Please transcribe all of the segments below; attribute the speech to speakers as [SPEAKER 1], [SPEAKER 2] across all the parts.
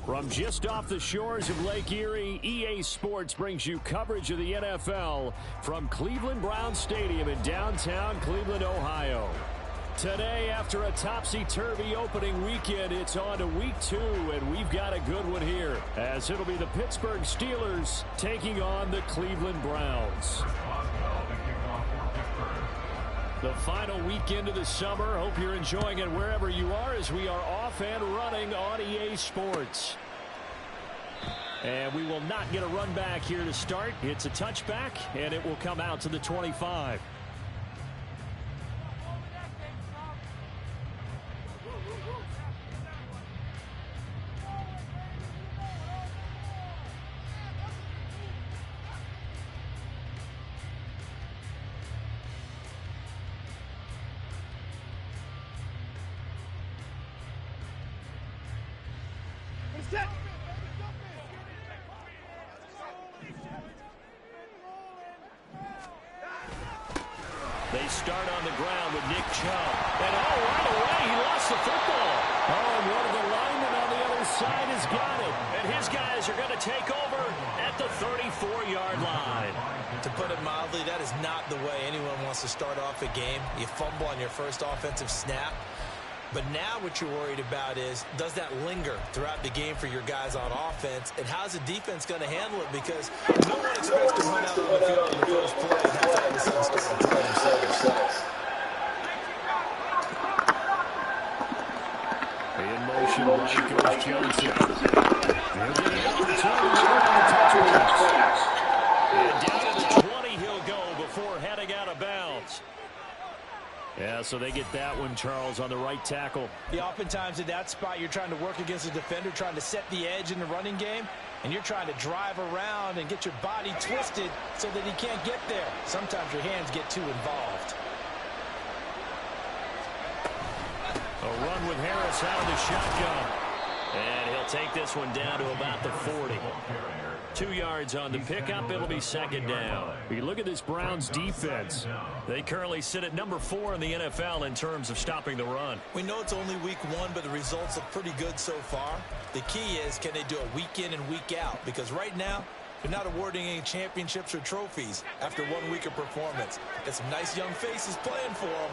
[SPEAKER 1] From just off the shores of Lake Erie, EA Sports brings you coverage of the NFL from Cleveland Browns Stadium in downtown Cleveland, Ohio. Today, after a topsy-turvy opening weekend, it's on to week 2, and we've got a good one here, as it'll be the Pittsburgh Steelers taking on the Cleveland Browns. The final weekend of the summer. Hope you're enjoying it wherever you are, as we are off and running on EA Sports. And we will not get a run back here to start. It's a touchback, and it will come out to the 25. They start on the ground with Nick Chubb. And right away, he lost the football. And one of the linemen on the other side has got it. And his guys are going to take over at the 34-yard line.
[SPEAKER 2] To put it mildly, that is not the way anyone wants to start off a game. You fumble on your first offensive snap. But now what you're worried about is, does that linger throughout the game for your guys on offense? And how's the defense going to handle it? Because no one expects to run out on the field in the first play and have to all of a sudden start to play themselves.
[SPEAKER 1] In motion, right goes Johnson. He'll get an opportunity to run the touchdown. And down to the 20 he'll go before heading out of bounds. Yeah, so they get that one, Charles, on the right tackle.
[SPEAKER 2] Yeah, oftentimes in that spot, you're trying to work against a defender, trying to set the edge in the running game, and you're trying to drive around and get your body twisted so that he can't get there. Sometimes your hands get too involved.
[SPEAKER 1] A run with Harris out of the shotgun. And he'll take this one down to about the 40. 2 yards on the pickup. It'll be second down. You look at this Browns defense. They currently sit at number 4 in the NFL in terms of stopping the run.
[SPEAKER 2] We know it's only week 1, but the results look pretty good so far. The key is, can they do it week in and week out? Because right now, they're not awarding any championships or trophies after 1 week of performance. Got some nice young faces playing for them.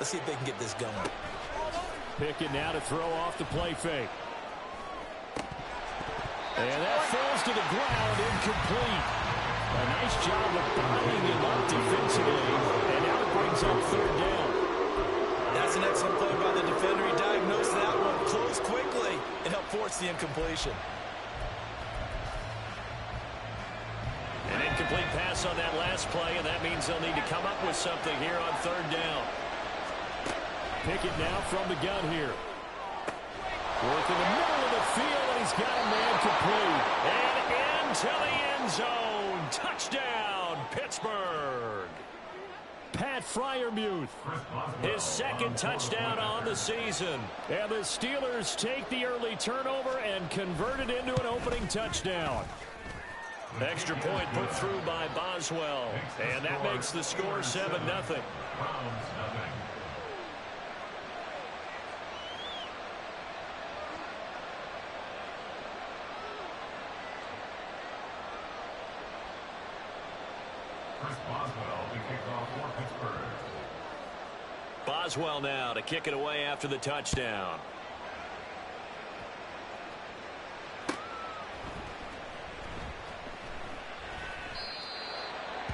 [SPEAKER 2] Let's see if they can get this going.
[SPEAKER 1] Pickett now to throw off the play fake. And that falls to the ground, incomplete. A nice job of bodying him up defensively. And now it brings up third down.
[SPEAKER 2] That's an excellent play by the defender. He diagnosed that one, closed quickly, and helped force the incompletion.
[SPEAKER 1] An incomplete pass on that last play, and that means they'll need to come up with something here on third down. Pickett now from the gun here. Work in the middle of the field, and he's got a man complete. And into the end zone. Touchdown, Pittsburgh. Pat Freiermuth, his second touchdown on the season. And the Steelers take the early turnover and convert it into an opening touchdown. Extra point put through by Boswell. And that makes the score 7-0. Boswell now to kick it away after the touchdown.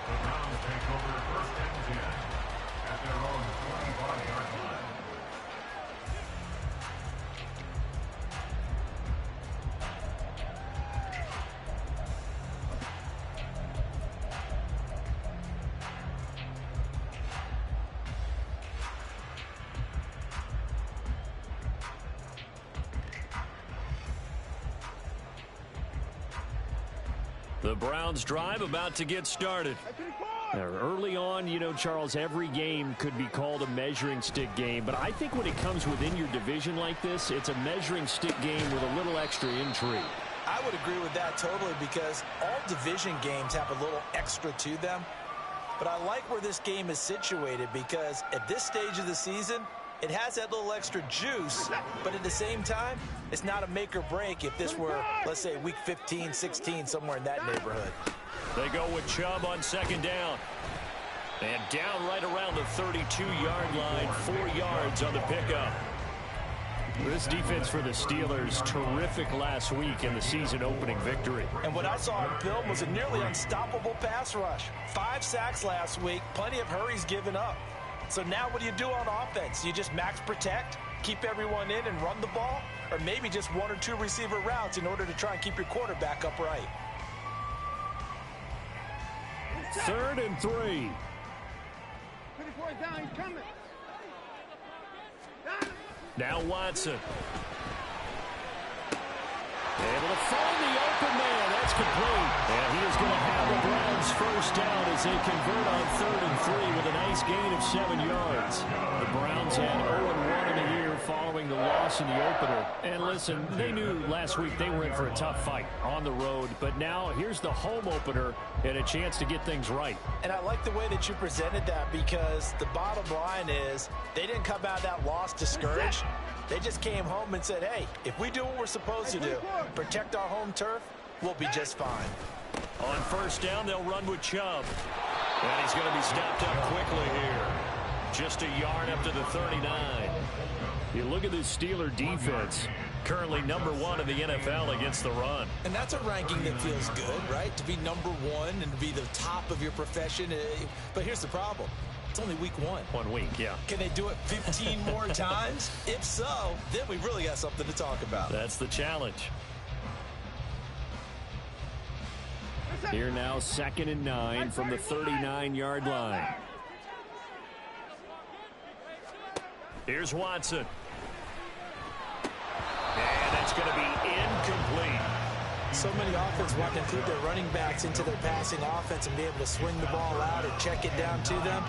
[SPEAKER 3] The Browns take over first and 10 at their own 25-yard line.
[SPEAKER 1] The Browns drive about to get started. Early on, you know, Charles, every game could be called a measuring stick game, but I think when it comes within your division like this, it's a measuring stick game with a little extra intrigue.
[SPEAKER 2] I would agree with that totally, because all division games have a little extra to them. But I like where this game is situated, because at this stage of the season, It has that little extra juice, but at the same time, it's not a make or break if this were, let's say, week 15, 16, somewhere in that neighborhood.
[SPEAKER 1] They go with Chubb on second down. And down right around the 32-yard line, 4 yards on the pickup. This defense for the Steelers, terrific last week in the season-opening victory.
[SPEAKER 2] And what I saw on film was a nearly unstoppable pass rush. 5 sacks last week, plenty of hurries given up. So now what do you do on offense? You just max protect, keep everyone in and run the ball, or maybe just 1 or 2 receiver routes in order to try and keep your quarterback upright?
[SPEAKER 1] 3rd and 3.
[SPEAKER 4] Down, he's coming.
[SPEAKER 1] Now Watson. Able to find the open man. That's complete. And he is going to have the Browns first down as they convert on 3rd and 3 with a nice gain of 7 yards. The Browns had 0-1 in the year following the loss in the opener. And listen, they knew last week they were in for a tough fight on the road. But now here's the home opener and a chance to get things right.
[SPEAKER 2] And I like the way that you presented that, because the bottom line is they didn't come out of that loss discouraged. They just came home and said, hey, if we do what we're supposed to do, protect our home turf, we'll be just fine.
[SPEAKER 1] On first down, they'll run with Chubb. And he's going to be stopped up quickly here. Just a yard up to the 39. You look at this Steeler defense, currently #1 in the NFL against the run.
[SPEAKER 2] And that's a ranking that feels good, right? To be #1 and to be the top of your profession. But here's the problem. It's only week 1.
[SPEAKER 1] 1 week, yeah.
[SPEAKER 2] Can they do it 15 more times? If so, then we really got something to talk about.
[SPEAKER 1] That's the challenge. Here now, 2nd and 9 from the 39-yard line. Here's Watson. And that's going to be incomplete.
[SPEAKER 2] So many offenses want to include their running backs into their passing offense and be able to swing the ball out or check it down to them.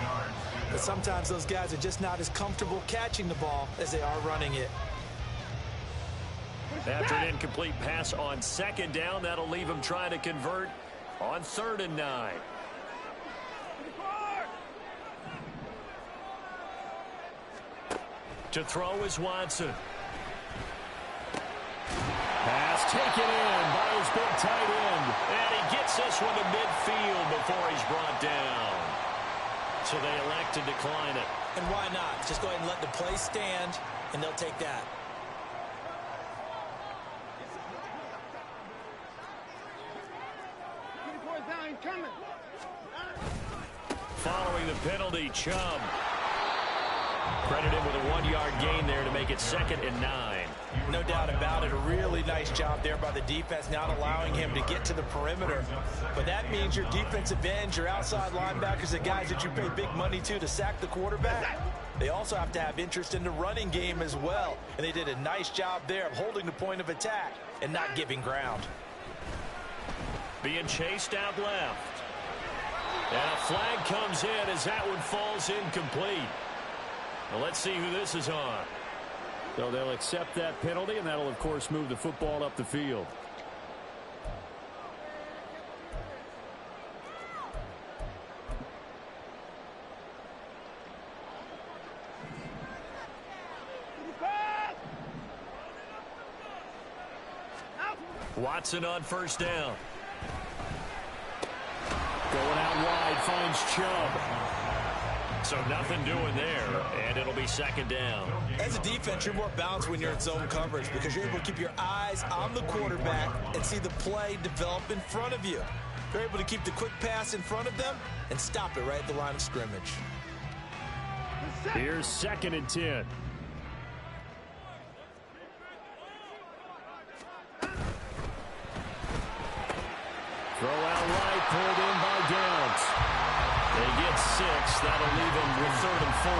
[SPEAKER 2] But sometimes those guys are just not as comfortable catching the ball as they are running it.
[SPEAKER 1] After an incomplete pass on 2nd down, that'll leave him trying to convert on 3rd and 9. To throw is Watson. Pass taken in by his big tight end. And he gets this one to midfield before he's brought down. So they elect to decline it.
[SPEAKER 2] And why not? Just go ahead and let the play stand, and they'll take that.
[SPEAKER 4] Down, he's coming.
[SPEAKER 1] Following the penalty, Chubb credited with a 1-yard gain there to make it 2nd and 9.
[SPEAKER 2] No doubt about it. A really nice job there by the defense, not allowing him to get to the perimeter. But that means your defensive ends, your outside linebackers, the guys that you pay big money to sack the quarterback, they also have to have interest in the running game as well. And they did a nice job there of holding the point of attack and not giving ground.
[SPEAKER 1] Being chased out left. And a flag comes in as that one falls incomplete. Well, let's see who this is on. So they'll accept that penalty, and that'll, of course, move the football up the field. Watson on first down. Going out wide, finds Chubb. So nothing doing there, and it'll be 2nd down.
[SPEAKER 2] As a defense, you're more balanced when you're in zone coverage because you're able to keep your eyes on the quarterback and see the play develop in front of you. You're able to keep the quick pass in front of them and stop it right at the line of scrimmage.
[SPEAKER 1] Here's 2nd and 10. Throw out right, pulled in by Downs. They get 6. That'll leave him with 3rd and 4.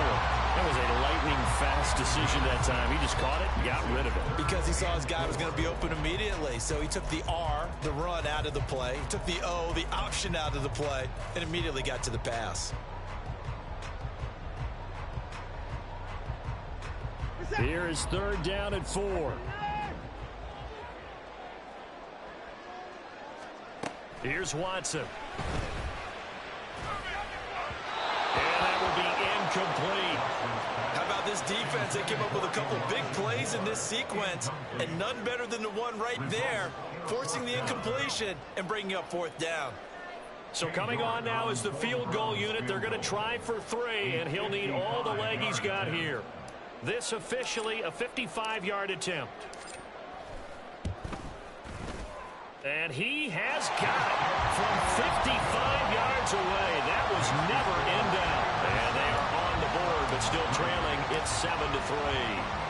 [SPEAKER 1] That was a lightning-fast decision that time. He just caught it and got rid of it.
[SPEAKER 2] Because he saw his guy was going to be open immediately. So he took the R, the run, out of the play. He took the O, the option, out of the play, and immediately got to the pass.
[SPEAKER 1] Here is 3rd down and 4. Here's Watson. And that will be incomplete.
[SPEAKER 2] How about this defense, they came up with a couple big plays in this sequence, and none better than the one right there, forcing the incompletion and bringing up fourth down.
[SPEAKER 1] So coming on now is the field goal unit. They're going to try for 3, and he'll need all the leg he's got here. This officially a 55-yard attempt. And he has got it from 55 yards away. That was never in doubt. And they are on the board, but still trailing. It's 7-3.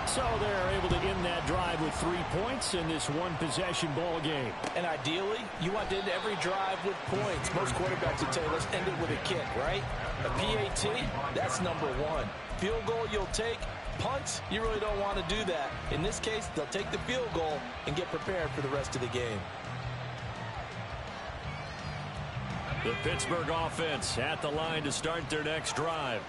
[SPEAKER 1] So they're able to end that drive with 3 points in this one-possession ball game.
[SPEAKER 2] And ideally, you want to end every drive with points. Most quarterbacks would tell you, let's end it with a kick, right? A PAT, that's number 1. Field goal you'll take. Punts, you really don't want to do that. In this case, they'll take the field goal and get prepared for the rest of the game.
[SPEAKER 1] The Pittsburgh offense at the line to start their next drive.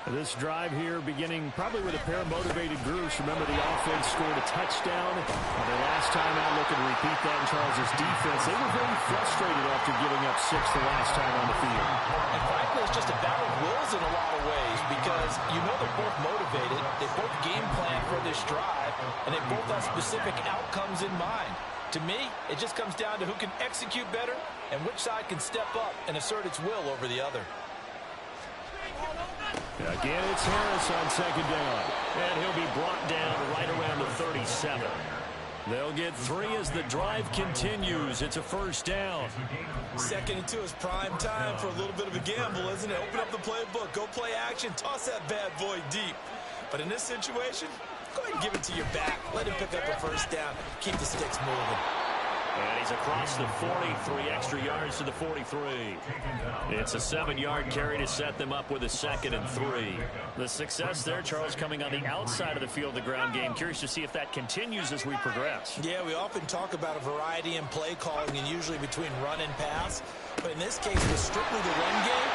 [SPEAKER 1] This drive here beginning probably with a pair of motivated groups. Remember, the offense scored a touchdown. Their last time out, looking to repeat that in Charles' defense. They were very frustrated after giving up 6 the last time on the field.
[SPEAKER 2] And frankly, it's just a battle of wills in a lot of ways because you know they're both motivated. They both game plan for this drive, and they both have specific outcomes in mind. To me, it just comes down to who can execute better and which side can step up and assert its will over the other.
[SPEAKER 1] Again, it's Harris on second down. And he'll be brought down right around the 37. They'll get 3 as the drive continues. It's a first down.
[SPEAKER 2] 2nd and 2 is prime time for a little bit of a gamble, isn't it? Open up the playbook, go play action, toss that bad boy deep. But in this situation, go ahead and give it to your back. Let him pick up a first down. Keep the sticks moving.
[SPEAKER 1] And he's across the 43 extra yards to the 43. It's a 7-yard carry to set them up with a 2nd and 3. The success there, Charles, coming on the outside of the field, the ground game. Curious to see if that continues as we progress.
[SPEAKER 2] Yeah, we often talk about a variety in play calling and usually between run and pass. But in this case, with strictly the run game,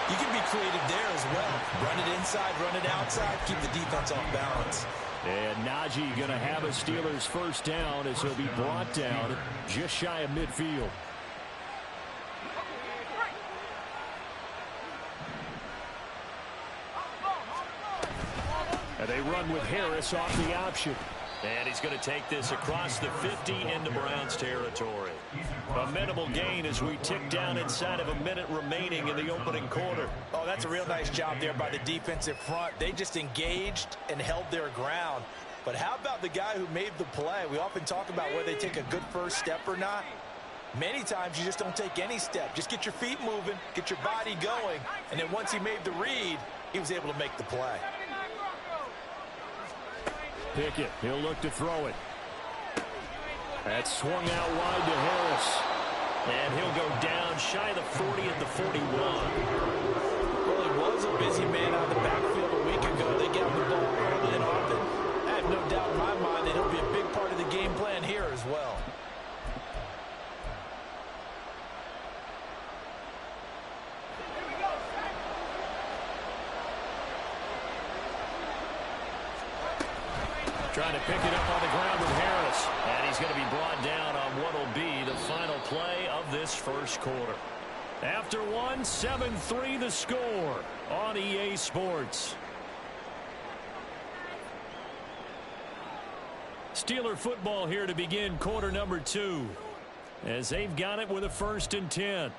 [SPEAKER 2] you can be creative there as well. Run it inside, run it outside, keep the defense off balance.
[SPEAKER 1] And Najee going to have a Steelers first down as he'll be brought down just shy of midfield. And they run with Harris off the option. And he's going to take this across the 50 into Browns territory. A minimal gain as we tick down inside of a minute remaining in the opening quarter.
[SPEAKER 2] Oh, that's a real nice job there by the defensive front. They just engaged and held their ground. But how about the guy who made the play? We often talk about whether they take a good first step or not. Many times you just don't take any step. Just get your feet moving, get your body going, and then once he made the read, he was able to make the play.
[SPEAKER 1] Pickett, he'll look to throw it. That's swung out wide to Harris. And he'll go down shy of the 40 at the 41.
[SPEAKER 2] Well, he was a busy man out of the backfield a week ago. They got the ball early and often. I have no doubt in my mind that he'll be a big part of the game plan here as well.
[SPEAKER 1] Trying to pick it up on the ground with Harris. And he's going to be brought down on what will be the final play of this first quarter. After 7-3 the score on EA Sports. Steeler football here to begin quarter number 2. As they've got it with a 1st and 10.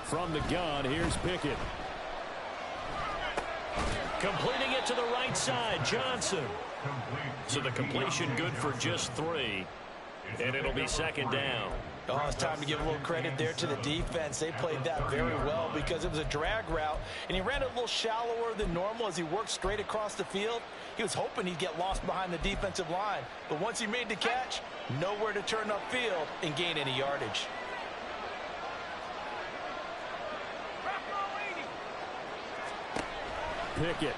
[SPEAKER 1] From the gun, here's Pickett. Completing it to the right side, Johnson. So the completion good for just 3. And it'll be 2nd down.
[SPEAKER 2] Oh, it's time to give a little credit there to the defense. They played that very well because it was a drag route, and he ran it a little shallower than normal as he worked straight across the field. He was hoping he'd get lost behind the defensive line, but once he made the catch, nowhere to turn upfield and gain any yardage.
[SPEAKER 1] Pickett.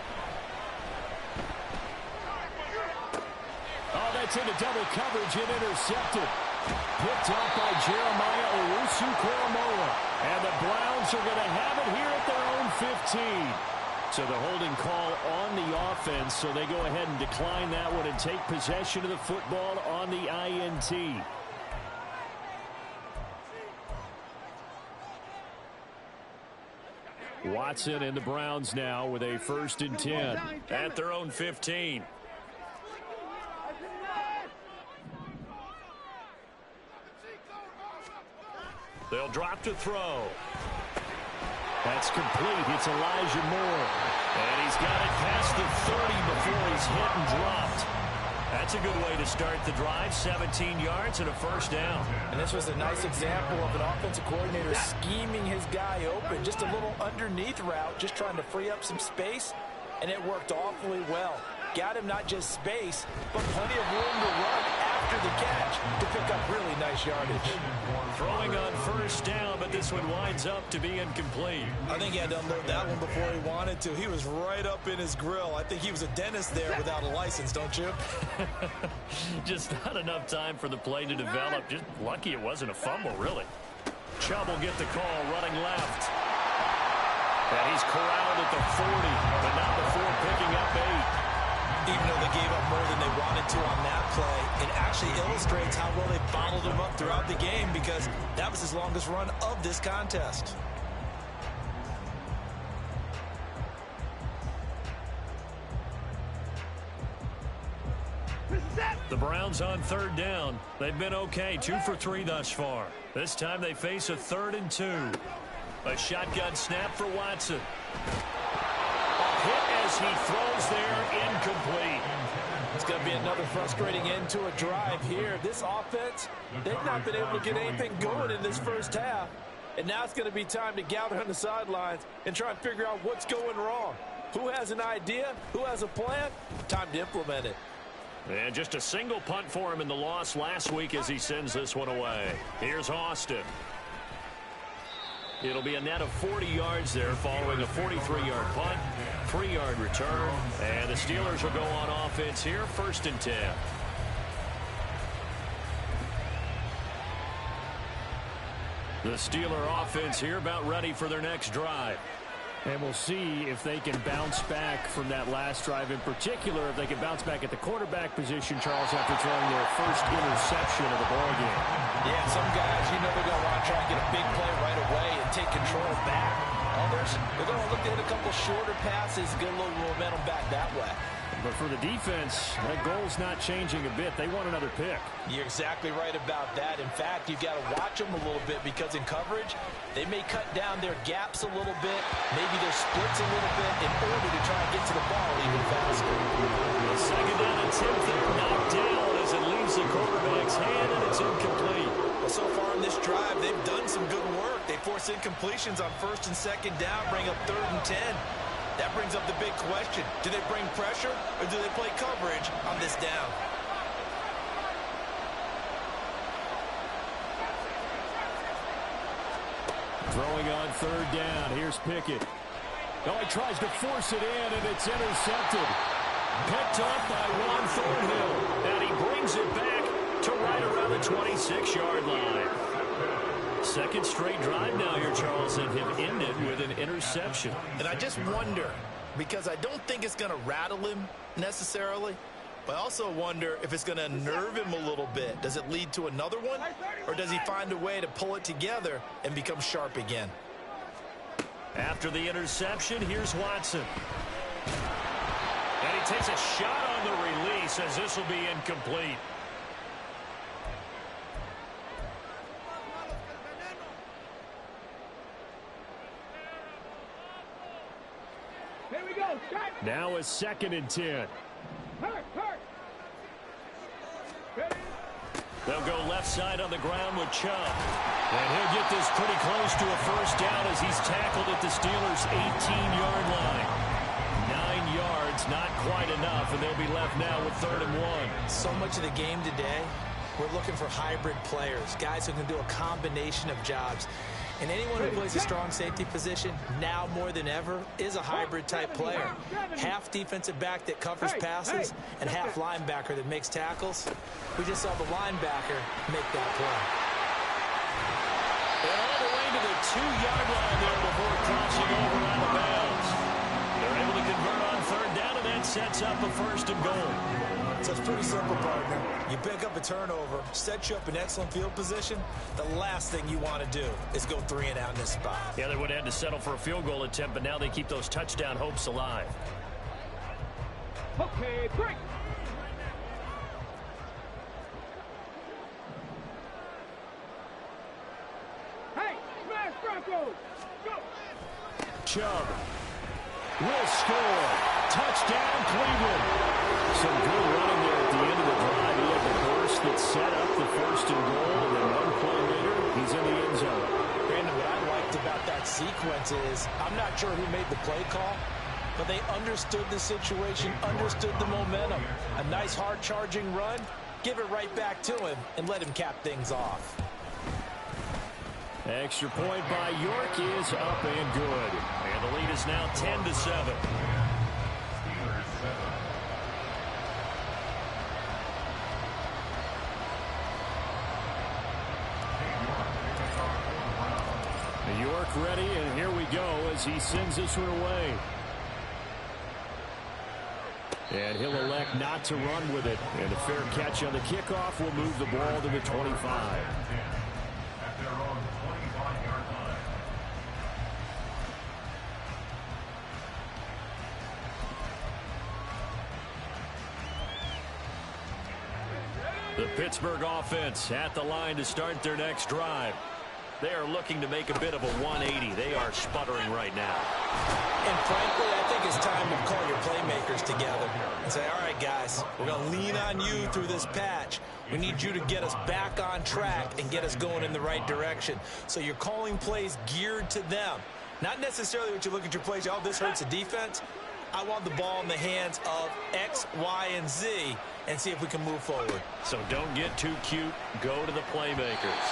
[SPEAKER 1] Oh, that's into double coverage and intercepted. Picked up by Jeremiah Owusu-Koramoah. And the Browns are going to have it here at their own 15. So the holding call on the offense, so they go ahead and decline that one and take possession of the football on the INT. Watson and the Browns now with a 1st and 10 at their own 15. They'll drop to throw. That's complete. It's Elijah Moore. And he's got it past the 30 before he's hit and dropped. That's a good way to start the drive. 17 yards and a 1st down.
[SPEAKER 2] And this was a nice example of an offensive coordinator scheming his guy open. Just a little underneath route, just trying to free up some space. And it worked awfully well. Got him not just space, but plenty of room to run after the catch to pick up really nice yardage.
[SPEAKER 1] Throwing on 1st down, but this one winds up to be incomplete.
[SPEAKER 2] I think he had to unload that one before he wanted to. He was right up in his grill. I think he was a dentist there without a license, don't you?
[SPEAKER 1] Just not enough time for the play to develop. Just lucky it wasn't a fumble, really. Chubb will get the call running left. And he's corralled at the 40, but not before picking up 8.
[SPEAKER 2] Even though they gave up more than they wanted to on that play, it actually illustrates how well they bottled him up throughout the game because that was his longest run of this contest.
[SPEAKER 1] The Browns on 3rd down. They've been okay, 2 for 3 thus far. This time they face a 3rd and 2. A shotgun snap for Watson. Hit as he throws there, incomplete.
[SPEAKER 2] It's going to be another frustrating end to a drive here. This offense, they've not been able to get anything going in this 1st half. And now it's going to be time to gather on the sidelines and try and figure out what's going wrong. Who has an idea? Who has a plan? Time to implement it.
[SPEAKER 1] And just a single punt for him in the loss last week as he sends this one away. Here's Austin. It'll be a net of 40 yards there following a 43-yard punt, 3-yard return, and the Steelers will go on offense here, 1st and 10. The Steeler offense here about ready for their next drive. And we'll see if they can bounce back from that last drive, in particular if they can bounce back at the quarterback position, Charles, after throwing their 1st interception of the ballgame.
[SPEAKER 2] Yeah, some guys, you know, they're going to want to try and get a big play right away and take control back. Others, they're going to look to hit a couple shorter passes, get a little momentum back that way.
[SPEAKER 1] But for the defense, that goal's not changing a bit. They want another pick.
[SPEAKER 2] You're exactly right about that. In fact, you've got to watch them a little bit because in coverage, they may cut down their gaps a little bit, maybe their splits a little bit in order to try and get to the ball even faster.
[SPEAKER 1] The 2nd down attempt there knocked down as it leaves the quarterback's hand, and it's incomplete.
[SPEAKER 2] Well, so far in this drive, they've done some good work. They force incompletions on 1st and 2nd down, bring up 3rd and 10. That brings up the big question. Do they bring pressure or do they play coverage on this down?
[SPEAKER 1] Throwing on 3rd down. Here's Pickett. Oh, he tries to force it in, and it's intercepted. Picked up by Juan Thornhill. And he brings it back to right around the 26-yard line. 2nd straight drive now here, Charles, and have ended with an interception.
[SPEAKER 2] And I just wonder, because I don't think it's going to rattle him necessarily, but I also wonder if it's going to unnerve him a little bit. Does it lead to another one, or does he find a way to pull it together and become sharp again?
[SPEAKER 1] After the interception, here's Watson. And he takes a shot on the release as this will be incomplete. Now a 2nd and 10. They'll go left side on the ground with Chubb. And he'll get this pretty close to a 1st down as he's tackled at the Steelers' 18-yard line. 9 yards, not quite enough, and they'll be left now with 3rd and 1.
[SPEAKER 2] So much of the game today, we're looking for hybrid players, guys who can do a combination of jobs. And anyone who plays a strong safety position, now more than ever, is a hybrid-type player. Half defensive back that covers passes and half linebacker that makes tackles. We just saw the linebacker make that play.
[SPEAKER 1] And all the way to the 2-yard line there before crossing over out of bounds. They're able to convert on third down, and that sets up a 1st and goal.
[SPEAKER 2] So it's pretty simple, partner. You pick up a turnover, set you up in excellent field position. The last thing you want to do is go 3 and out in this spot.
[SPEAKER 1] Yeah, they would have had to settle for a field goal attempt, but now they keep those touchdown hopes alive.
[SPEAKER 4] Okay, break. Hey, smash Broncos. Go.
[SPEAKER 1] Chubb will score. Touchdown, Cleveland. Some good running there at the end of the drive. He had the burst that set up the 1st and goal, and then one play later, he's in the end zone.
[SPEAKER 2] Brandon, what I liked about that sequence is, I'm not sure who made the play call, but they understood the situation, understood the momentum. A nice hard-charging run, give it right back to him, and let him cap things off.
[SPEAKER 1] Extra point by York is up and good. And the lead is now 10-7. York ready, and here we go as he sends this one away. And he'll elect not to run with it. And a fair catch on the kickoff will move the ball to the 25.
[SPEAKER 3] At their own 25-yard line.
[SPEAKER 1] The Pittsburgh offense at the line to start their next drive. They are looking to make a bit of a 180. They are sputtering right now.
[SPEAKER 2] And frankly, I think it's time to call your playmakers together and say, all right, guys, we're going to lean on you through this patch. We need you to get us back on track and get us going in the right direction. So you're calling plays geared to them. Not necessarily what you look at your plays, oh, this hurts the defense. I want the ball in the hands of X, Y, and Z and see if we can move forward.
[SPEAKER 1] So don't get too cute. Go to the playmakers.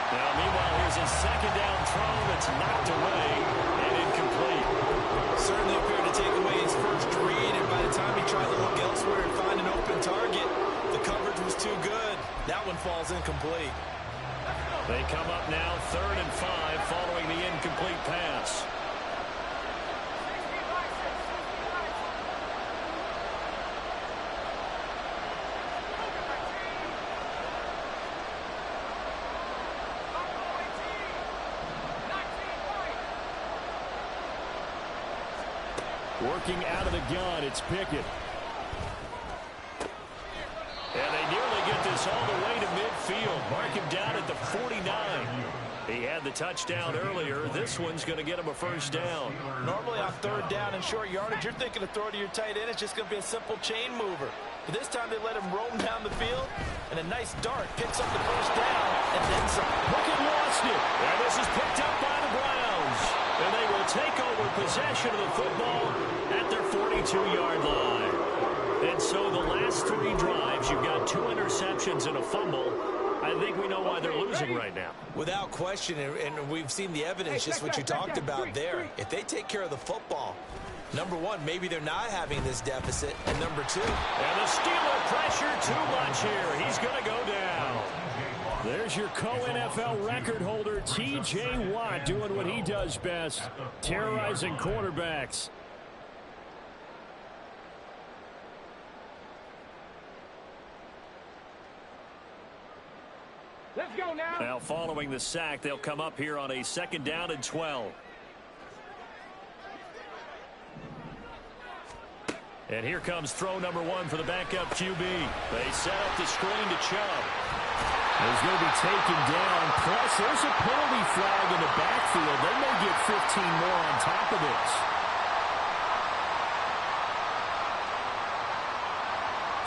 [SPEAKER 1] Now, meanwhile, here's a 2nd down throw that's knocked away and incomplete.
[SPEAKER 2] Certainly appeared to take away his first read, and by the time he tried to look elsewhere and find an open target, the coverage was too good. That one falls incomplete.
[SPEAKER 1] They come up now 3rd and 5 following the incomplete pass. Working out of the gun, it's Pickett. And they nearly get this all the way to midfield. Mark him down at the 49. He had the touchdown earlier. This one's going to get him a 1st down.
[SPEAKER 2] Normally on 3rd down and short yardage, you're thinking of throw to your tight end. It's just going to be a simple chain mover. But this time they let him roam down the field, and a nice dart picks up the 1st down and then some.
[SPEAKER 1] Pickett lost it. And this is picked up by the Browns. And they will take over possession of the football at their 42-yard line. And so the last 3 drives, you've got 2 interceptions and a fumble. I think we know why they're losing right now.
[SPEAKER 2] Without question, and we've seen the evidence, just what you talked about there. If they take care of the football, number one, maybe they're not having this deficit, and number 2.
[SPEAKER 1] And the Steeler pressure too much here. He's going to go down. There's your co-NFL record holder, T.J. Watt, doing what he does best, terrorizing quarterbacks.
[SPEAKER 4] Let's go now.
[SPEAKER 1] Now, following the sack, they'll come up here on a 2nd down and 12. And here comes throw number 1 for the backup QB. They set up the screen to Chubb. He's going to be taken down. Plus, there's a penalty flag in the backfield. They may get 15 more on top of this.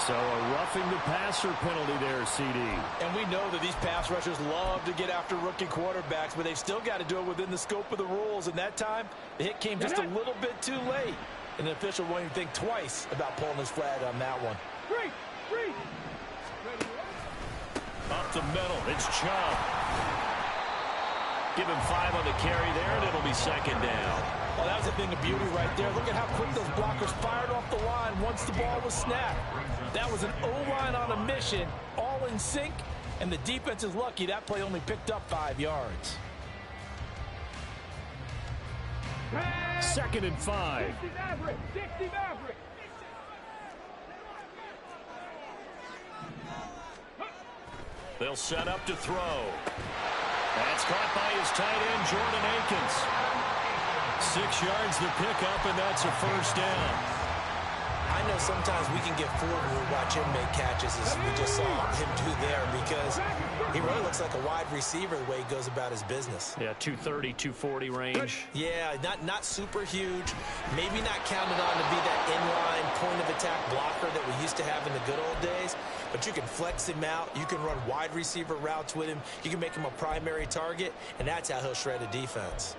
[SPEAKER 1] So a roughing the passer penalty there, CD.
[SPEAKER 2] And we know that these pass rushers love to get after rookie quarterbacks, but they've still got to do it within the scope of the rules. And that time, the hit came just a little bit too late. And the official won't even think twice about pulling his flag on that one.
[SPEAKER 4] Three.
[SPEAKER 1] Up the middle, it's Chubb. Give him 5 on the carry there, and it'll be second down.
[SPEAKER 2] Well, that was a thing of beauty right there. Look at how quick those blockers fired off the line once the ball was snapped. That was an O-line on a mission, all in sync, and the defense is lucky that play only picked up 5 yards.
[SPEAKER 1] 2nd and 5.
[SPEAKER 4] 60 Maverick. 60 Maverick.
[SPEAKER 1] They'll set up to throw. That's caught by his tight end, Jordan Akins. 6 yards the pickup, and that's a first down.
[SPEAKER 2] I know sometimes we can get fooled when we watch him make catches, as we just saw him do there, because he really looks like a wide receiver the way he goes about his business.
[SPEAKER 1] Yeah, 230, 240 range.
[SPEAKER 2] Yeah, not super huge. Maybe not counted on to be that inline point-of-attack blocker that we used to have in the good old days, but you can flex him out. You can run wide receiver routes with him. You can make him a primary target, and that's how he'll shred a defense.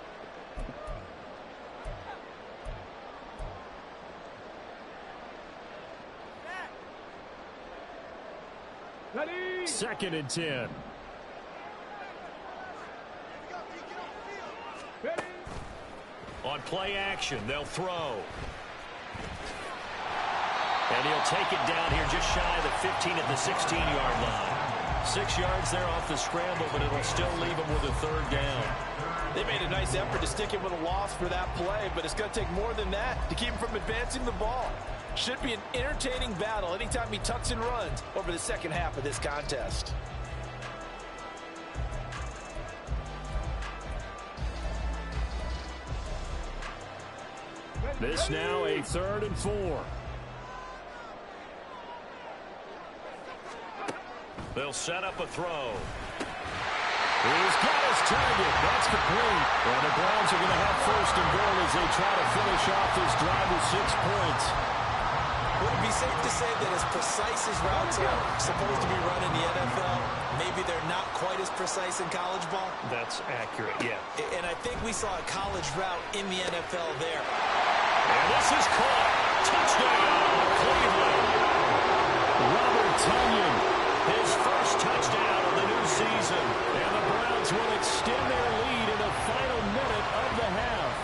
[SPEAKER 4] Ready.
[SPEAKER 1] 2nd and 10.
[SPEAKER 4] Ready.
[SPEAKER 1] On play action, they'll throw. And he'll take it down here just shy of the 15 at the 16-yard line. 6 yards there off the scramble, but it'll still leave him with a 3rd down.
[SPEAKER 2] They made a nice effort to stick him with a loss for that play, but it's going to take more than that to keep him from advancing the ball. Should be an entertaining battle anytime he tucks and runs over the second half of this contest.
[SPEAKER 1] This now a 3rd and 4. They'll set up a throw. He's got his target. That's complete. And the Browns are going to have 1st and goal as they try to finish off this drive with 6 points.
[SPEAKER 2] Would it be safe to say that as precise as routes are supposed to be run in the NFL, maybe they're not quite as precise in college ball?
[SPEAKER 1] That's accurate, yeah.
[SPEAKER 2] And I think we saw a college route in the NFL there.
[SPEAKER 1] And this is caught. Touchdown, Cleveland. Robert Tonyan, his first touchdown of the new season. And the Browns will extend their lead in the final minute of the half.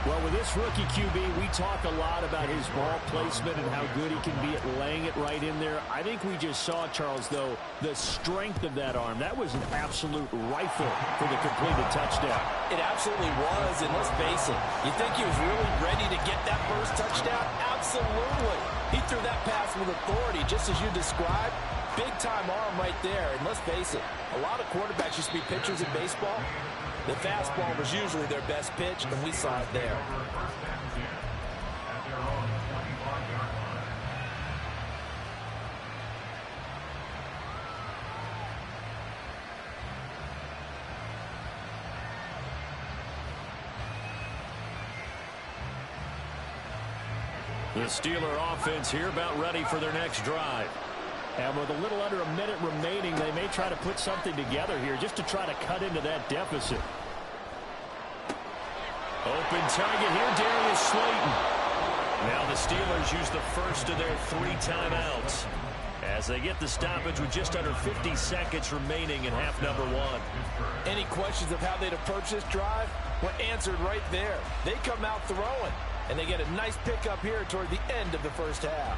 [SPEAKER 1] Well, with this rookie QB, we talk a lot about his ball placement and how good he can be at laying it right in there. I think we just saw, Charles, though, the strength of that arm. That was an absolute rifle for the completed touchdown.
[SPEAKER 2] It absolutely was, and let's face it, you think he was really ready to get that first touchdown? Absolutely. He threw that pass with authority, just as you described. Big-time arm right there, and let's face it, a lot of quarterbacks used to be pitchers in baseball. The fastball was usually their best pitch, and we saw it there.
[SPEAKER 1] The Steeler offense here about ready for their next drive. And with a little under a minute remaining, they may try to put something together here just to try to cut into that deficit. Open target here, Darius Slayton. Now the Steelers use the first of their 3 timeouts as they get the stoppage with just under 50 seconds remaining in half number 1.
[SPEAKER 2] Any questions of how they'd approach this drive were answered right there. They come out throwing, and they get a nice pickup here toward the end of the first half.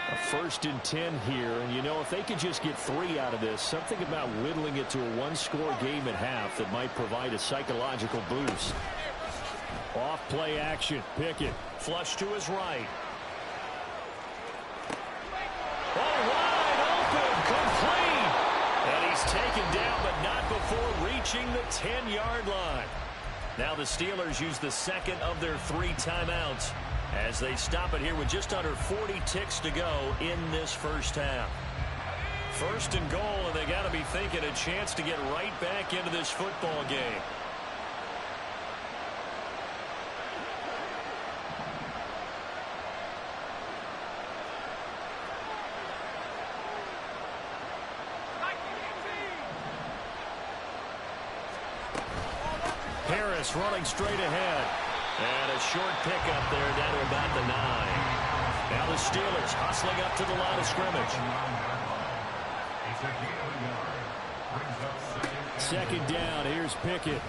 [SPEAKER 1] A 1st and 10 here, and you know, if they could just get 3 out of this, something about whittling it to a 1-score game at half that might provide a psychological boost. Off play action, Pickett, flush to his right. Oh, wide open, complete! And he's taken down, but not before reaching the 10-yard line. Now the Steelers use the second of their 3 timeouts as they stop it here with just under 40 ticks to go in this first half. 1st and goal, and they got to be thinking a chance to get right back into this football game. Harris running straight ahead. And a short pickup there down to about the 9. Now the Steelers hustling up to the line of scrimmage. Second down. Here's Pickett.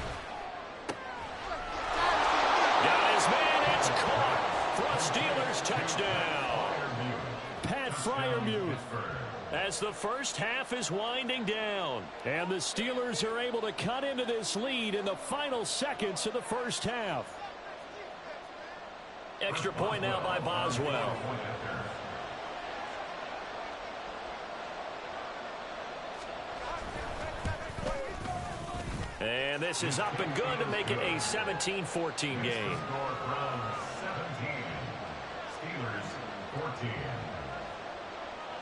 [SPEAKER 1] Got his man. It's caught for a Steelers touchdown. Pat Freiermuth. As the first half is winding down. And the Steelers are able to cut into this lead in the final seconds of the first half. Extra point now by Boswell. And this is up and good to make it a 17-14 game.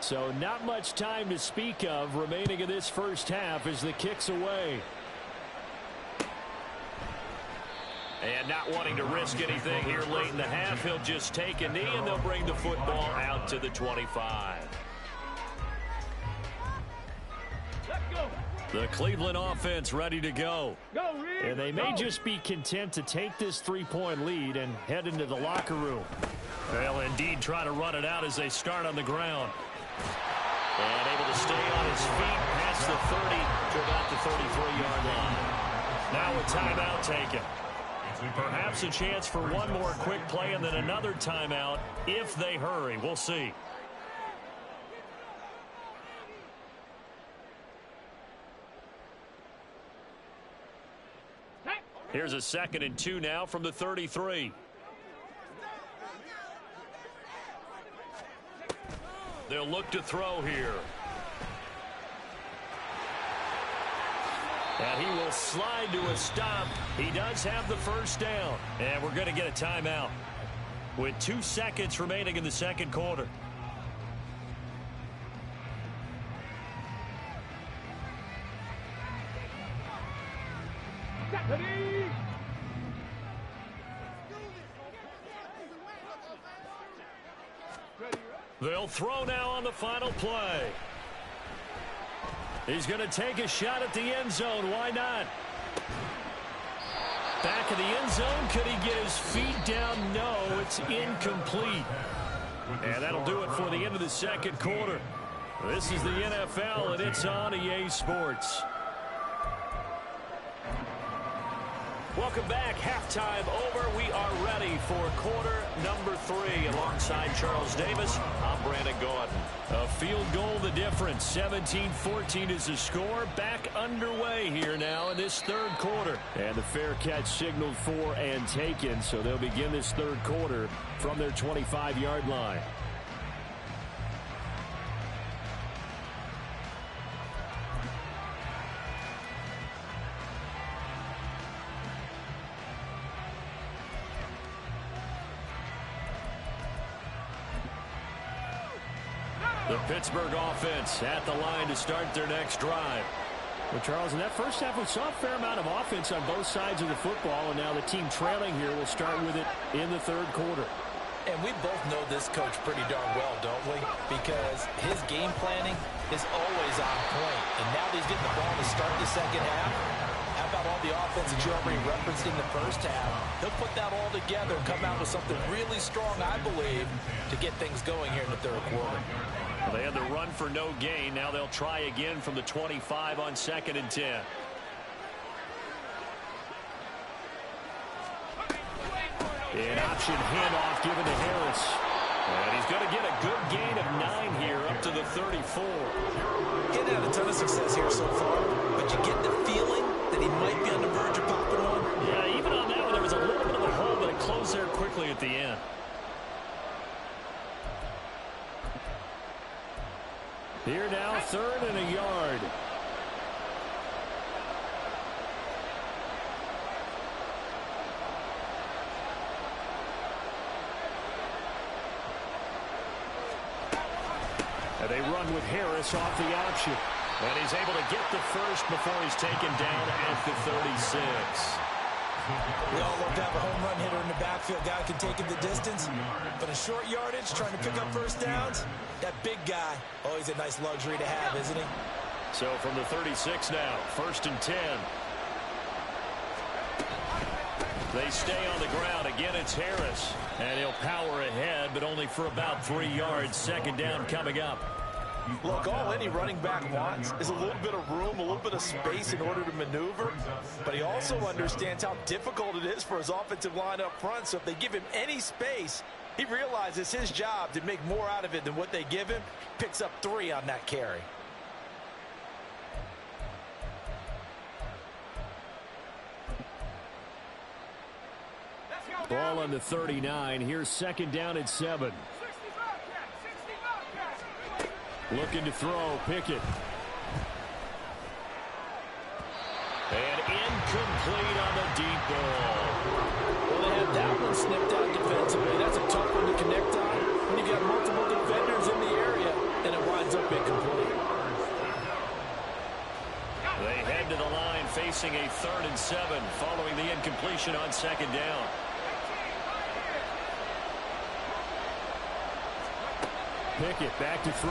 [SPEAKER 1] So not much time to speak of remaining in this first half as the kick's away. And not wanting to risk anything here late in the half, he'll just take a knee and they'll bring the football out to the 25.
[SPEAKER 4] Let's go.
[SPEAKER 1] The Cleveland offense ready to go.
[SPEAKER 4] Go, Reed.
[SPEAKER 1] And they may just be content to take this 3-point lead and head into the locker room. They'll indeed try to run it out as they start on the ground. And able to stay on his feet past the 30 to about the 33-yard line. Now a timeout taken. Perhaps a chance for one more quick play and then another timeout if they hurry. We'll see. Here's a 2nd and 2 now from the 33. They'll look to throw here. And he will slide to a stop. He does have the first down. And we're going to get a timeout with 2 seconds remaining in the second quarter. They'll throw now on the final play. He's going to take a shot at the end zone. Why not? Back of the end zone. Could he get his feet down? No, it's incomplete. And that'll do it for the end of the second quarter. This is the NFL, and it's on EA Sports. Welcome back. Halftime over. We are ready for quarter number 3. Alongside Charles Davis, I'm Brandon Gordon. A field goal the difference. 17-14 is the score. Back underway here now in this third quarter. And the fair catch signaled for and taken. So they'll begin this third quarter from their 25-yard line. The Pittsburgh offense at the line to start their next drive. Well, Charles, in that first half, we saw a fair amount of offense on both sides of the football, and now the team trailing here will start with it in the third quarter.
[SPEAKER 2] And we both know this coach pretty darn well, don't we? Because his game planning is always on point. And now that he's getting the ball to start the second half, how about all the offense that you already referenced in the first half? He'll put that all together and come out with something really strong, I believe, to get things going here in the third quarter.
[SPEAKER 1] Well, they had the run for no gain. Now they'll try again from the 25 on 2nd and 10. An option handoff given to Harris. And he's going to get a good gain of 9 here up to the 34.
[SPEAKER 2] Getting had a ton of success here so far, but you get the feeling that he might be on the verge of popping one.
[SPEAKER 1] Yeah, even on that one, there was a little bit of a hole, but it closed there quickly at the end. Here now, 3rd and a yard. And they run with Harris off the option. And he's able to get the first before he's taken down at the 36.
[SPEAKER 2] We all love to have a home run hitter in the backfield. Guy can take it the distance. But a short yardage, trying to pick up first downs, that big guy, oh, he's a nice luxury to have, isn't he?
[SPEAKER 1] So from the 36 now, 1st and 10. They stay on the ground. Again, it's Harris. And he'll power ahead, but only for about 3 yards. Second down coming up.
[SPEAKER 2] Look, all any running back wants is a little bit of room, a little bit of space in order to maneuver. But he also understands how difficult it is for his offensive line up front. So if they give him any space, he realizes his job to make more out of it than what they give him. Picks up 3 on that carry.
[SPEAKER 1] Ball on the 39. Here's second down and 7. Looking to throw. Pickett. And incomplete on the deep ball.
[SPEAKER 2] Well, they had that one snipped out defensively. That's a tough one to connect on when you've got multiple defenders in the area, and it winds up incomplete.
[SPEAKER 1] They head to the line facing a 3rd and 7 following the incompletion on second down. Pickett back to throw.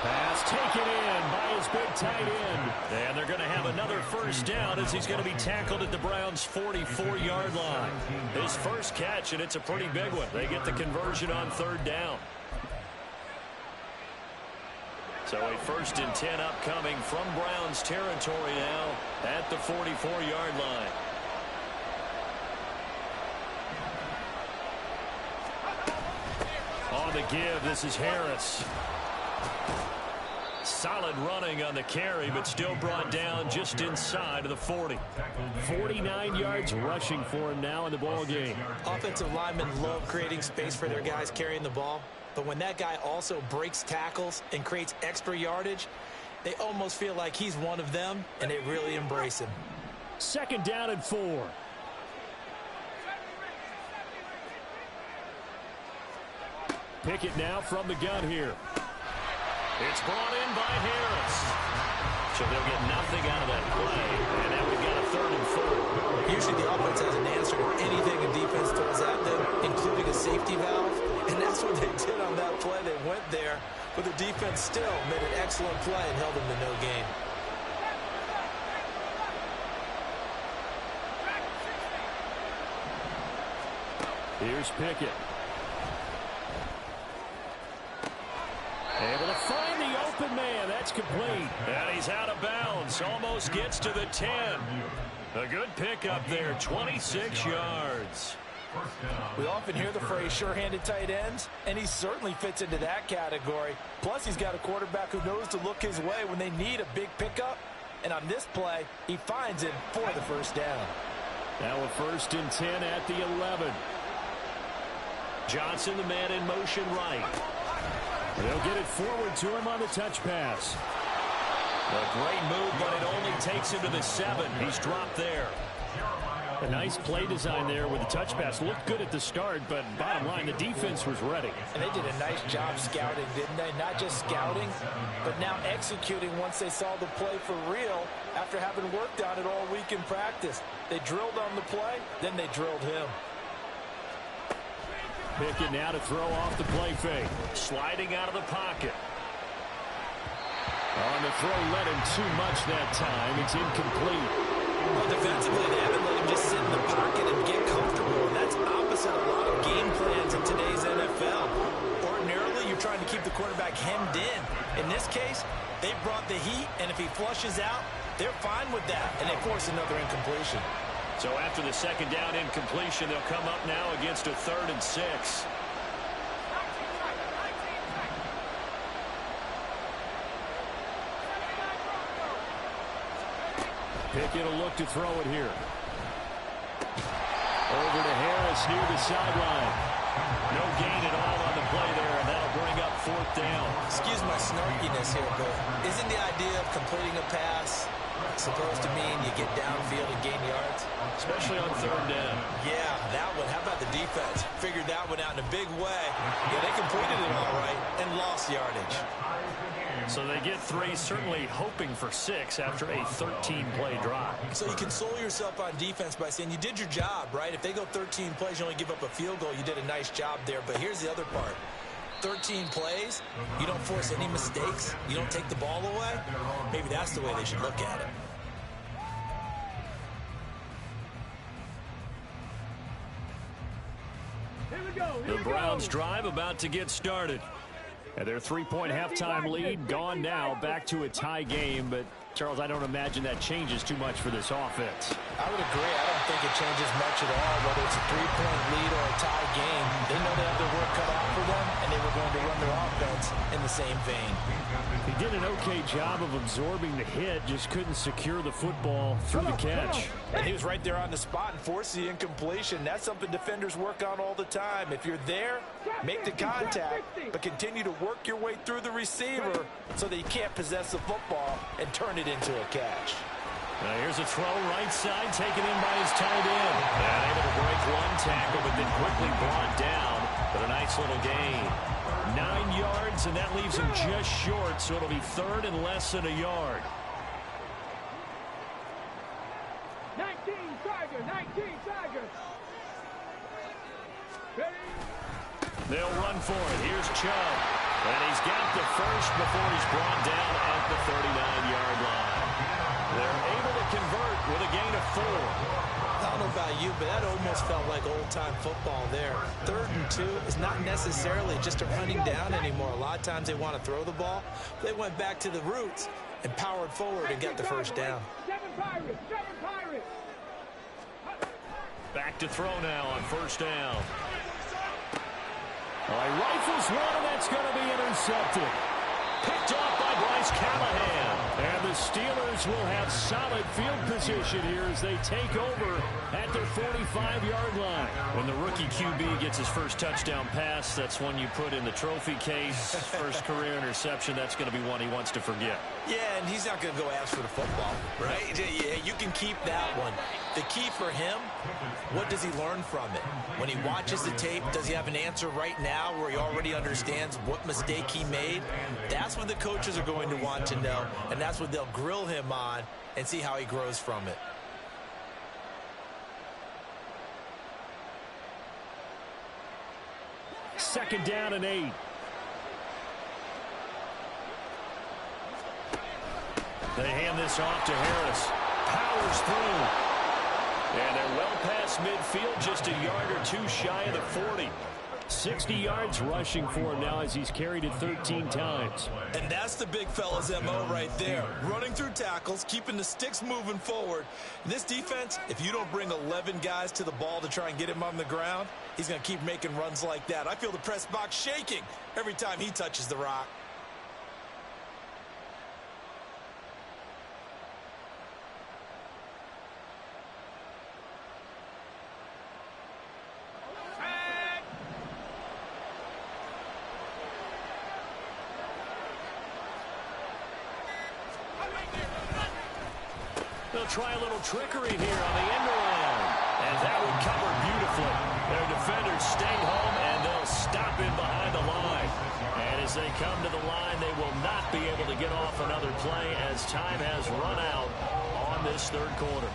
[SPEAKER 1] Pass taken in by his big tight end. And they're going to have another first down as he's going to be tackled at the Browns' 44-yard line. His first catch, and it's a pretty big one. They get the conversion on 3rd down. So a 1st and 10 upcoming from Browns territory now at the 44-yard line. On the give, this is Harris. Solid running on the carry, but still brought down just inside of the 40. 49 yards rushing for him now in the ball game.
[SPEAKER 2] Offensive linemen love creating space for their guys carrying the ball, but when that guy also breaks tackles and creates extra yardage, they almost feel like he's one of them, and they really embrace him.
[SPEAKER 1] Second down and 4. Pickett now from the gun here. It's brought in by Harris. So they'll get nothing out of that play. And now we've got a 3rd and 4.
[SPEAKER 2] Usually the offense has an answer to anything a defense throws at them, including a safety valve. And that's what they did on that play. They went there, but the defense still made an excellent play and held them to no gain.
[SPEAKER 1] Here's Pickett. Able to find the open man. That's complete. And he's out of bounds. Almost gets to the 10. A good pickup there. 26 yards.
[SPEAKER 2] We often hear the phrase sure-handed tight ends, and he certainly fits into that category. Plus, he's got a quarterback who knows to look his way when they need a big pickup. And on this play, he finds it for the first down.
[SPEAKER 1] Now a 1st and 10 at the 11. Johnson, the man in motion right. They'll get it forward to him on the touch pass. A great move, but it only takes him to the 7. He's dropped there. A nice play design there with the touch pass. Looked good at the start, but bottom line, the defense was ready.
[SPEAKER 2] And they did a nice job scouting, didn't they? Not just scouting, but now executing once they saw the play for real after having worked on it all week in practice. They drilled on the play, then they drilled him.
[SPEAKER 1] Pickett now to throw off the play fake. Sliding out of the pocket. On the throw, let him too much that time. It's incomplete.
[SPEAKER 2] Well, defensively, they haven't let him just sit in the pocket and get comfortable. And that's opposite a lot of game plans in today's NFL. Ordinarily, you're trying to keep the quarterback hemmed in. In this case, they brought the heat, and if he flushes out, they're fine with that. And they force another incompletion.
[SPEAKER 1] So after the second down incompletion, they'll come up now against a 3rd and 6. Pickett will look to throw it here. Over to Harris near the sideline. No gain at all on the play there, and that'll bring up 4th down.
[SPEAKER 2] Excuse my snarkiness here, but isn't the idea of completing a pass supposed to mean you get downfield and gain yards?
[SPEAKER 1] Especially on 3rd down.
[SPEAKER 2] Yeah, that one. How about the defense? Figured that one out in a big way. Yeah, they completed it all right and lost yardage.
[SPEAKER 1] So they get 3, certainly hoping for 6 after a 13-play drive.
[SPEAKER 2] So you console yourself on defense by saying you did your job, right? If they go 13 plays, you only give up a field goal, you did a nice job there. But here's the other part. 13 plays, you don't force any mistakes, you don't take the ball away. Maybe that's the way they should look at it.
[SPEAKER 1] The Browns drive about to get started. And their 3-point halftime lead gone now, back to a tie game. But, Charles, I don't imagine that changes too much for this offense.
[SPEAKER 2] I would agree. I don't think it changes much at all, whether it's a 3-point lead or a tie game. They know they have their work cut out for them, and they were going to run their offense in the same vein.
[SPEAKER 1] He did an okay job of absorbing the hit, just couldn't secure the football through the catch.
[SPEAKER 2] And he was right there on the spot and forced the incompletion. That's something defenders work on all the time. If you're there, make the contact, but continue to work your way through the receiver so that you can't possess the football and turn it into a catch.
[SPEAKER 1] Now here's a throw right side, taken in by his tight end. And able to break one tackle, but then quickly brought down. But a nice little gain. 9 yards, and that leaves him just short, so it'll be third and less than a yard.
[SPEAKER 4] 19 Tigers, 19 Tigers. Ready?
[SPEAKER 1] They'll run for it. Here's Chubb. And he's got the first before he's brought down at the 39-yard line. They're able to convert with a gain of 4.
[SPEAKER 2] I don't know about you, but that almost felt like old-time football there. 3rd and 2 is not necessarily just a running down anymore. A lot of times they want to throw the ball. They went back to the roots and powered forward and got the first down.
[SPEAKER 4] 7 Pirates, 7 Pirates.
[SPEAKER 1] Back to throw now on first down. All right, rifles one, and that's going to be intercepted. Picked off by Bryce Callahan. And the Steelers will have solid field position here as they take over at their 45-yard line. When the rookie QB gets his first touchdown pass, that's one you put in the trophy case. First career interception, that's going to be one he wants to forget.
[SPEAKER 2] Yeah, and he's not going to go ask for the football, right? Yeah, you can keep that one. The key for him, what does he learn from it? When he watches the tape, does he have an answer right now where he already understands what mistake he made? That's what the coaches are going to want to know, and that's what they'll grill him on and see how he grows from it.
[SPEAKER 1] Second down and 8. They hand this off to Harris. Powers through. And they're well past midfield, just a yard or two shy of the 40. 60 yards rushing for him now as he's carried it 13 times.
[SPEAKER 2] And that's the big fella's MO right there. Running through tackles, keeping the sticks moving forward. This defense, if you don't bring 11 guys to the ball to try and get him on the ground, he's going to keep making runs like that. I feel the press box shaking every time he touches the rock.
[SPEAKER 1] They'll try a little trickery here on the end around. And that would cover beautifully. Their defenders stayed home, and they'll stop him behind the line. And as they come to the line, they will not be able to get off another play as time has run out on this third quarter.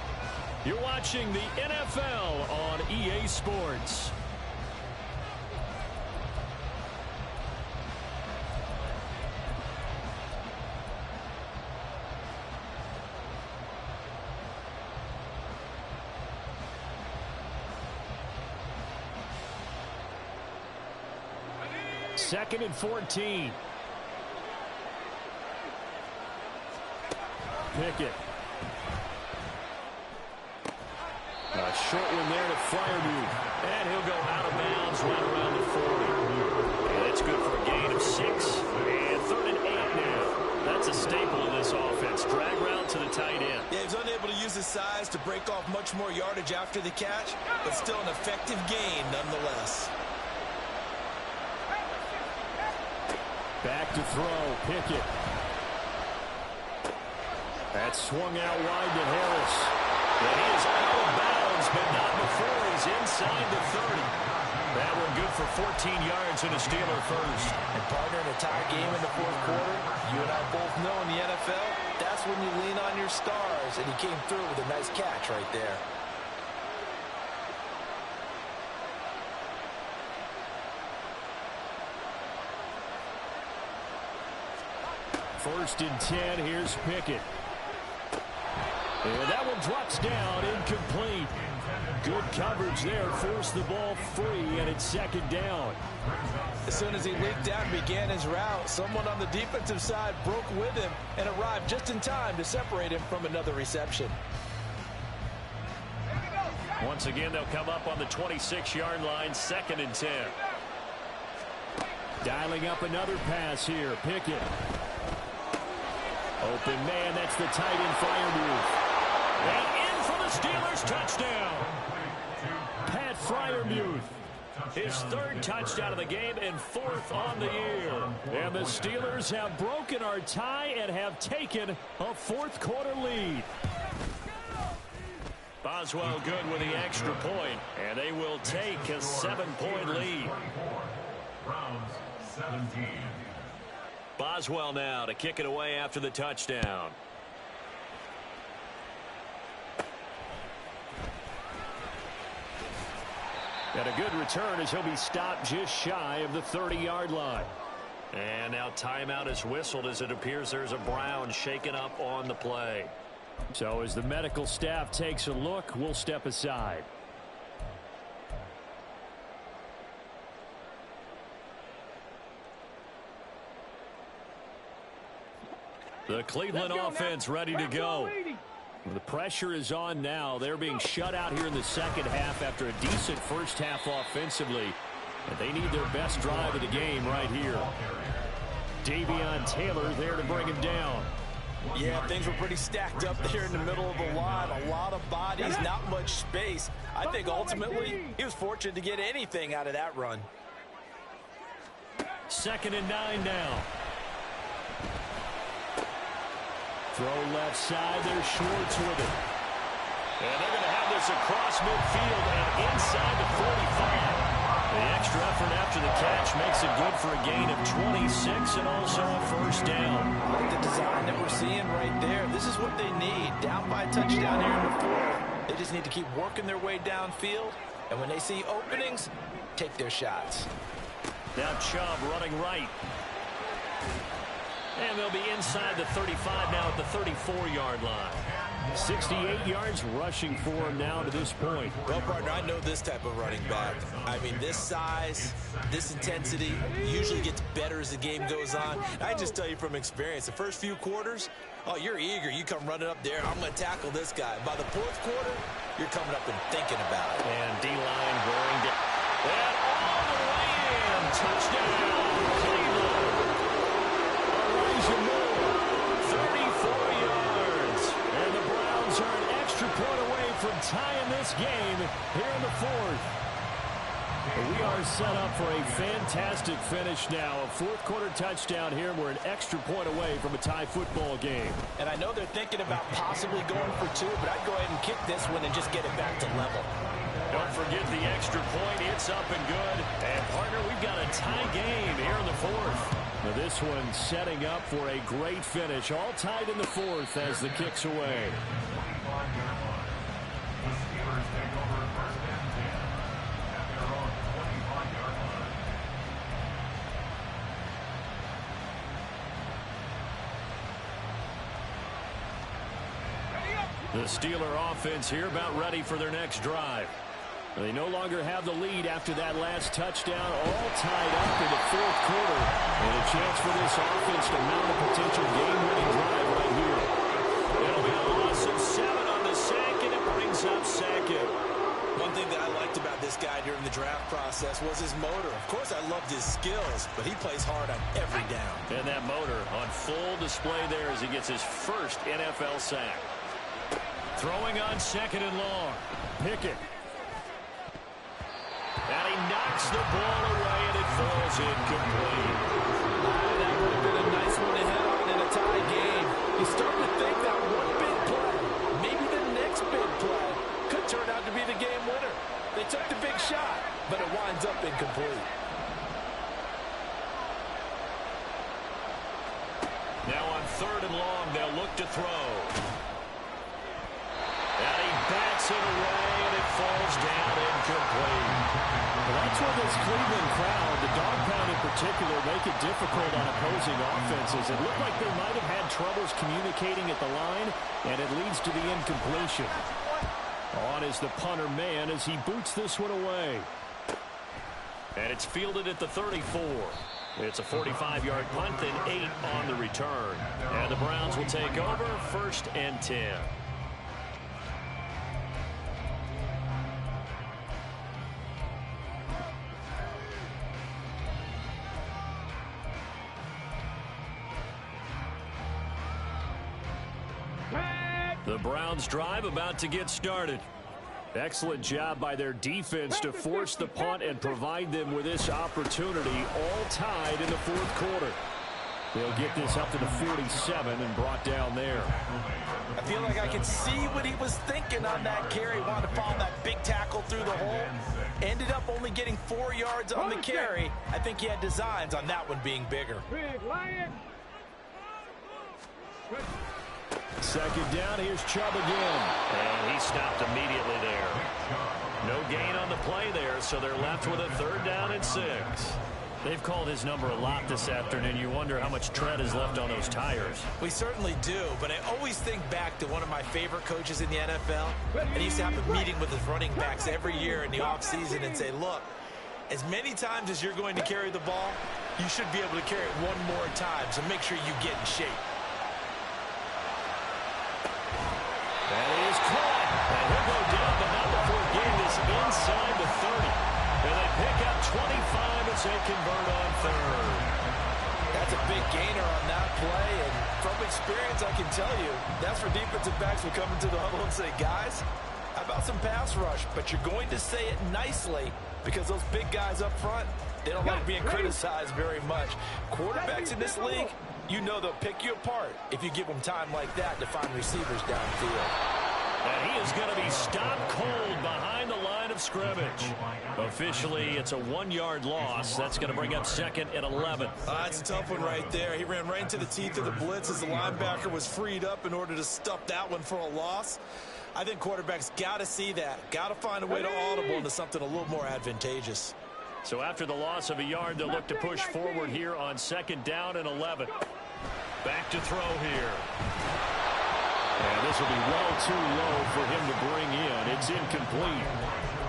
[SPEAKER 1] You're watching the NFL on EA Sports. Second and 14. Pickett. A short one there to Freiermuth. And he'll go out of bounds right around the 40. And it's good for a gain of 6. And 3rd and 8 now. That's a staple of this offense. Drag route to the tight end.
[SPEAKER 2] Yeah, he's unable to use his size to break off much more yardage after the catch, but still an effective gain nonetheless.
[SPEAKER 1] Back to throw, Pickett. That's swung out wide to Harris. And he is out of bounds, but not before he's inside the 30. That one good for 14 yards and a Steeler first.
[SPEAKER 2] And partner, in a tie game in the fourth quarter, you and I both know in the NFL, that's when you lean on your stars, and he came through with a nice catch right there.
[SPEAKER 1] First and 10, here's Pickett. And that one drops down, incomplete. Good coverage there. Forced the ball free, and it's second down.
[SPEAKER 2] As soon as he leaked out and began his route, someone on the defensive side broke with him and arrived just in time to separate him from another reception.
[SPEAKER 1] Once again, they'll come up on the 26-yard line, 2nd and 10. Dialing up another pass here. Pickett. Open man, that's the tight end Freiermuth. And in for the Steelers, touchdown. Pat Freiermuth. His 3rd touchdown of the game and 4th on the year. And the Steelers have broken our tie and have taken a 4th quarter lead. Boswell good with the extra point, and they will take a 7-point lead.
[SPEAKER 3] Browns 17.
[SPEAKER 1] Boswell now to kick it away after the touchdown. And a good return as he'll be stopped just shy of the 30-yard line. And now timeout is whistled as it appears there's a Brown shaken up on the play. So as the medical staff takes a look, we'll step aside. The Cleveland offense ready to go. The pressure is on now. They're being shut out here in the second half after a decent first half offensively. And they need their best drive of the game right here. Davion Taylor there to bring him down.
[SPEAKER 2] Yeah, things were pretty stacked up there in the middle of the line. A lot of bodies, not much space. I think ultimately he was fortunate to get anything out of that run.
[SPEAKER 1] 2nd and 9 now. Throw left side. There's Schwartz with it. And they're going to have this across midfield and inside the 45. The extra effort after the catch makes it good for a gain of 26 and also a first down.
[SPEAKER 2] I like the design that we're seeing right there. This is what they need. Down by a touchdown here in the 4th. They just need to keep working their way downfield. And when they see openings, take their shots.
[SPEAKER 1] Now Chubb running right. And they'll be inside the 35 now at the 34-yard line. 68 yards rushing for him now to this point.
[SPEAKER 2] Well, partner, I know this type of running back. I mean, this size, this intensity usually gets better as the game goes on. I just tell you from experience, the first few quarters, oh, you're eager. You come running up there, I'm going to tackle this guy. By the 4th quarter, you're coming up and thinking about it.
[SPEAKER 1] And D-line going down. And all the way in. Touchdown, Cleveland. Elijah Moore, 34 yards. And the Browns are an extra point away from tying this game here in the 4th. We are set up for a fantastic finish now. A 4th quarter touchdown here. We're an extra point away from a tie football game.
[SPEAKER 2] And I know they're thinking about possibly going for 2, but I'd go ahead and kick this one and just get it back to level.
[SPEAKER 1] Don't forget the extra point. It's up and good. And, partner, we've got a tie game here in the 4th. Now this one setting up for a great finish. All tied in the 4th as the kick's away.
[SPEAKER 3] The Steelers take over 1st and 10 at their own 25-yard line.
[SPEAKER 1] The Steeler offense here about ready for their next drive. They no longer have the lead after that last touchdown, all tied up in the 4th quarter. And a chance for this offense to mount a potential game-winning drive right here. It'll be a loss of 7 on the sack, and it brings up 2nd.
[SPEAKER 2] One thing that I liked about this guy during the draft process was his motor. Of course, I loved his skills, but he plays hard on every down.
[SPEAKER 1] And that motor on full display there as he gets his first NFL sack. Throwing on 2nd and long. Pickett. And he knocks the ball away, and it falls incomplete.
[SPEAKER 2] That would have been a nice one to head on in a tie game. You start to think that one big play, maybe the next big play, could turn out to be the game winner. They took the big shot, but it winds up incomplete.
[SPEAKER 1] Now on 3rd and long, they'll look to throw. And he bats it away, and it falls down incomplete. Well, that's where this Cleveland crowd, the dog pound in particular, make it difficult on opposing offenses. It looked like they might have had troubles communicating at the line, and it leads to the incompletion. On is the punter man as he boots this one away. And it's fielded at the 34. It's a 45-yard punt, then 8 on the return. And the Browns will take over 1st and 10. The Browns drive about to get started. Excellent job by their defense to force the punt and provide them with this opportunity, all tied in the 4th quarter. They'll get this up to the 47 and brought down there.
[SPEAKER 2] I feel like I can see what he was thinking on that carry. Wanted to follow that big tackle through the hole. Ended up only getting 4 yards on the carry. I think he had designs on that one being bigger.
[SPEAKER 4] Big Lion.
[SPEAKER 1] 2nd down, here's Chubb again. And he stopped immediately there. No gain on the play there, so they're left with a 3rd down and 6. They've called his number a lot this afternoon. You wonder how much tread is left on those tires.
[SPEAKER 2] We certainly do, but I always think back to one of my favorite coaches in the NFL. And he used to have a meeting with his running backs every year in the offseason and say, look, as many times as you're going to carry the ball, you should be able to carry it one more time, so make sure you get in shape.
[SPEAKER 1] That is caught. And he'll go down, but not before getting this inside the 30. And they pick up 25 as they convert on 3rd.
[SPEAKER 2] That's a big gainer on that play, and from experience, I can tell you, that's where defensive backs will come into the huddle and say, guys, how about some pass rush? But you're going to say it nicely because those big guys up front, they don't like being criticized very much. Quarterbacks in this league, you know they'll pick you apart if you give them time like that to find receivers downfield.
[SPEAKER 1] And he is going to be stopped cold behind the line of scrimmage. Officially, it's a 1-yard loss. That's going to bring up 2nd and 11.
[SPEAKER 2] That's a tough one right there. He ran right into the teeth of the blitz as the linebacker was freed up in order to stuff that one for a loss. I think quarterbacks got to see that. Got to find a way to audible into something a little more advantageous.
[SPEAKER 1] So after the loss of a yard, they'll look to push forward here on 2nd down and 11. Back to throw here. And this will be well too low for him to bring in. It's incomplete.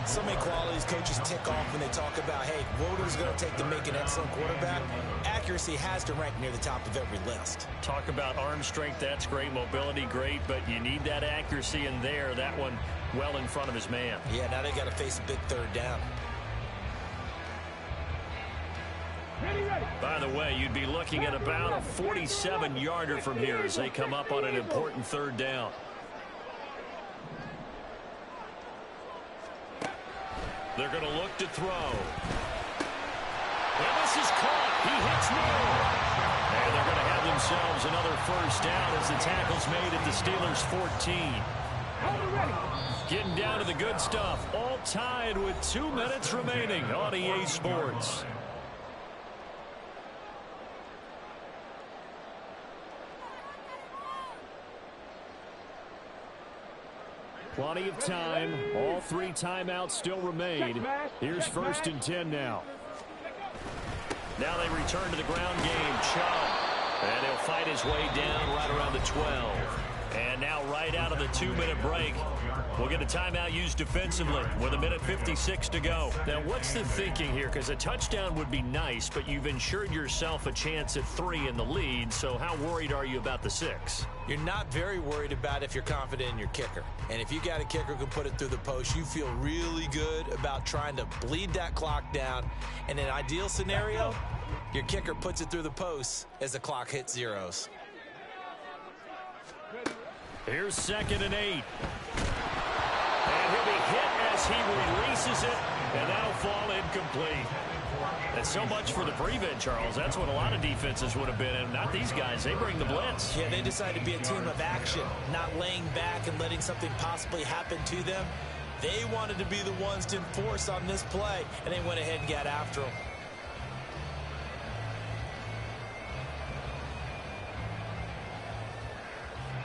[SPEAKER 2] So many qualities coaches tick off when they talk about, hey, what is it going to take to make an excellent quarterback? Accuracy has to rank near the top of every list.
[SPEAKER 1] Talk about arm strength, that's great. Mobility, great. But you need that accuracy in there. That one well in front of his man.
[SPEAKER 2] Yeah, now they got to face a big 3rd down.
[SPEAKER 1] By the way, you'd be looking at about a 47-yarder from here as they come up on an important 3rd down. They're going to look to throw. And this is caught. He hits Moore. And they're going to have themselves another 1st down as the tackle's made at the Steelers 14. Getting down to the good stuff. All tied with 2 minutes remaining on EA Sports. Plenty of time. All 3 timeouts still remain. Here's 1st and 10 now. Now they return to the ground game. Chubb. And he'll fight his way down right around the 12. And now right out of the 2-minute break, we'll get a timeout used defensively with 1:56 to go. Now, what's the thinking here? Because a touchdown would be nice, but you've ensured yourself a chance at 3 in the lead. So how worried are you about the 6?
[SPEAKER 2] You're not very worried about if you're confident in your kicker. And if you got a kicker who can put it through the post, you feel really good about trying to bleed that clock down. In an ideal scenario, your kicker puts it through the post as the clock hits zeros.
[SPEAKER 1] Here's 2nd and 8. And he'll be hit as he releases it, and that'll fall incomplete. And so much for the prevent, Charles. That's what a lot of defenses would have been, and not these guys. They bring the blitz.
[SPEAKER 2] Yeah, they decided to be a team of action, not laying back and letting something possibly happen to them. They wanted to be the ones to enforce on this play, and they went ahead and got after them.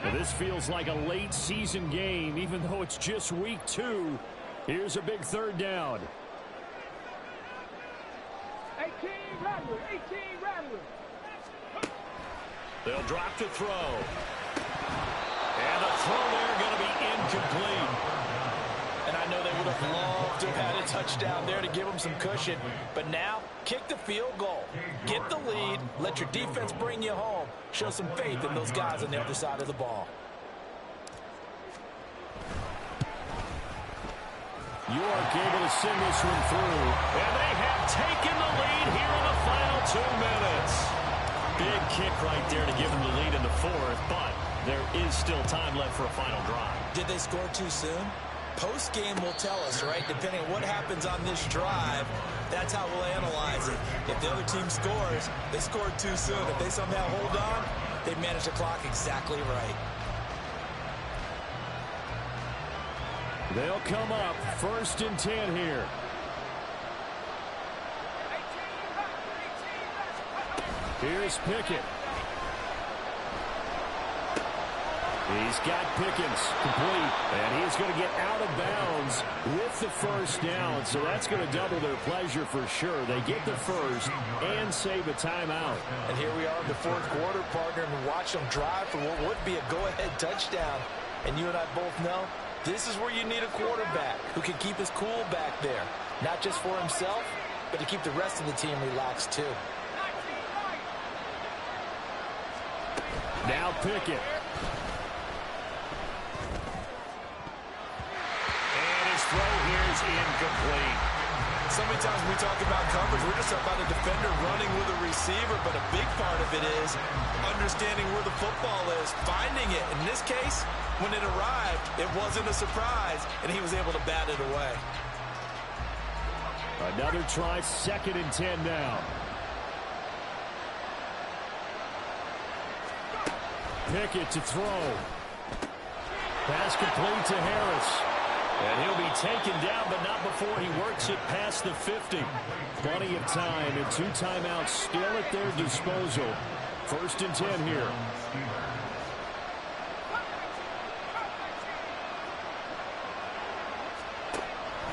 [SPEAKER 1] Well, this feels like a late season game, even though it's just week 2. Here's a big 3rd down.
[SPEAKER 4] 18 Rattler, 18 Rattler.
[SPEAKER 1] They'll drop to throw. And the throw there going to be incomplete.
[SPEAKER 2] And I know they would have loved to have had a touchdown there to give them some cushion. But now, kick the field goal. Get the lead. Let your defense bring you home. Show some faith in those guys on the other side of the ball.
[SPEAKER 1] York able to send this one through. And they have taken the lead here in the final 2 minutes. Big kick right there to give them the lead in the fourth, but there is still time left for a final drive.
[SPEAKER 2] Did they score too soon? Post-game will tell us, right? Depending on what happens on this drive, that's how we'll analyze it. If the other team scores, they scored too soon. If they somehow hold on, they manage the clock exactly right.
[SPEAKER 1] They'll come up 1st and 10 here. Here's Pickett. He's got Pickens complete, and he's going to get out of bounds with the first down, so that's going to double their pleasure for sure. They get the first and save a timeout.
[SPEAKER 2] And here we are in the fourth quarter, partner, and watch them drive for what would be a go-ahead touchdown. And you and I both know this is where you need a quarterback who can keep his cool back there, not just for himself, but to keep the rest of the team relaxed too.
[SPEAKER 1] Now Pickett. And his throw here is incomplete.
[SPEAKER 2] So many times when we talk about coverage, we're just talking about a defender running with a receiver, but a big part of it is understanding where the football is, finding it. In this case, when it arrived, it wasn't a surprise, and he was able to bat it away.
[SPEAKER 1] Another try, 2nd and 10 now. Pickett to throw. Pass complete to Harris. And he'll be taken down, but not before he works it past the 50. Plenty of time and 2 timeouts still at their disposal. 1st and 10 here.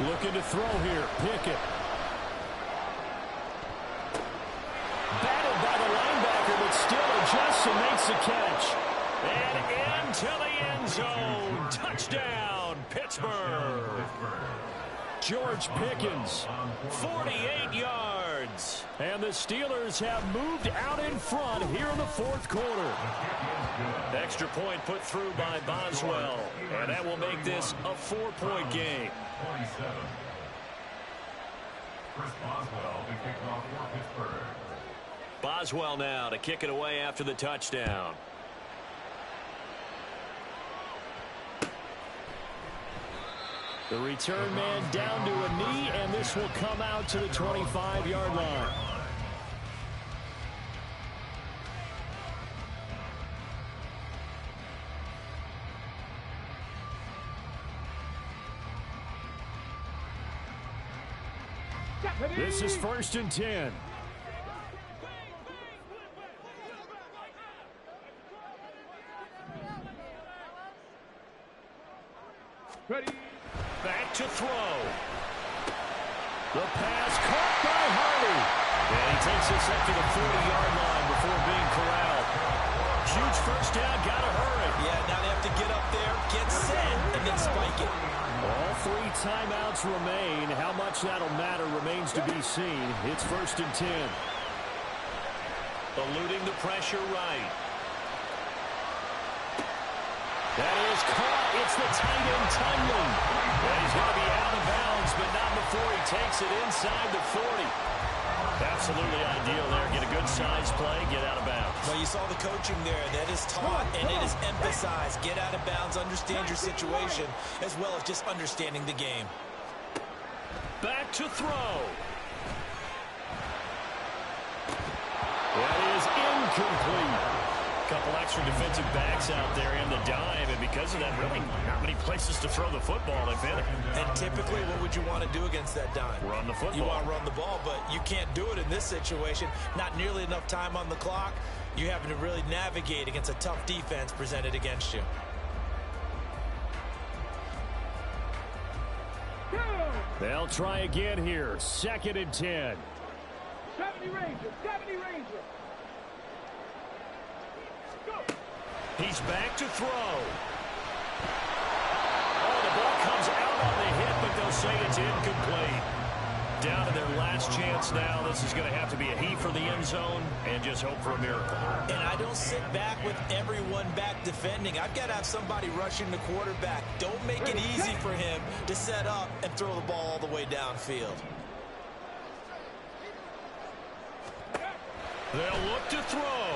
[SPEAKER 1] Looking to throw here. Pickett. Battled by the linebacker, but still adjusts and makes the catch. And into the end zone. Touchdown, Pittsburgh. George Pickens, 48 yards. And the Steelers have moved out in front here in the fourth quarter. Extra point put through by Boswell. And that will make this a 4-point game.
[SPEAKER 3] 27. Chris Boswell, the kickoff for Pittsburgh.
[SPEAKER 1] Boswell now to kick it away after the touchdown. The return man down to a knee, and this will come out to the 25-yard line. This is 1st and 10.
[SPEAKER 4] Ready.
[SPEAKER 1] Back to throw. The pass caught by Hardy. And he takes this up to the 40-yard line before being corralled. Huge first down, gotta hurry.
[SPEAKER 2] Yeah, now they have to get up there, get set, and then spike it.
[SPEAKER 1] All 3 timeouts remain. How much that'll matter remains to be seen. It's 1st and 10. Eluding the pressure right. That is caught. It's the tight end, Tunyon. And he's going to be out of bounds, but not before he takes it inside the 40. Absolutely ideal there. Get a good size play, get out of bounds.
[SPEAKER 2] Well, you saw the coaching there. That is taught, and it is emphasized. Get out of bounds, understand your situation, as well as just understanding the game.
[SPEAKER 1] Back to throw. That is incomplete. Couple extra defensive backs out there in the dime, and because of that, really not many places to throw the football if any.
[SPEAKER 2] And typically, what would you want to do against that dime?
[SPEAKER 1] Run the football.
[SPEAKER 2] You want to run the ball, but you can't do it in this situation. Not nearly enough time on the clock. You're having to really navigate against a tough defense presented against you.
[SPEAKER 1] They'll try again here. 2nd and 10.
[SPEAKER 4] 70 Ranger. 70 Ranger.
[SPEAKER 1] He's back to throw. Oh, the ball comes out on the hit they'll say it's incomplete. Down to their last chance now. This is going to have to be a heave for the end zone and just hope for a miracle.
[SPEAKER 2] And I don't sit back with everyone back defending. I've got to have somebody rushing the quarterback. Don't make it easy for him to set up and throw the ball all the way downfield.
[SPEAKER 1] They'll look to throw.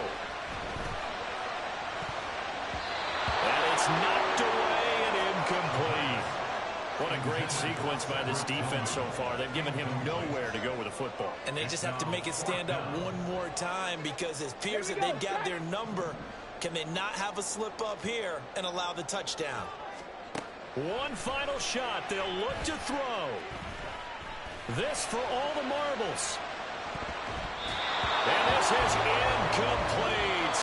[SPEAKER 1] And it's knocked away and incomplete. What a great sequence by this defense so far. They've given him nowhere to go with the football.
[SPEAKER 2] And they just have to make it stand up one more time because it appears that they've got their number. Can they not have a slip up here and allow the touchdown?
[SPEAKER 1] One final shot. They'll look to throw. This for all the marbles. And this is incomplete.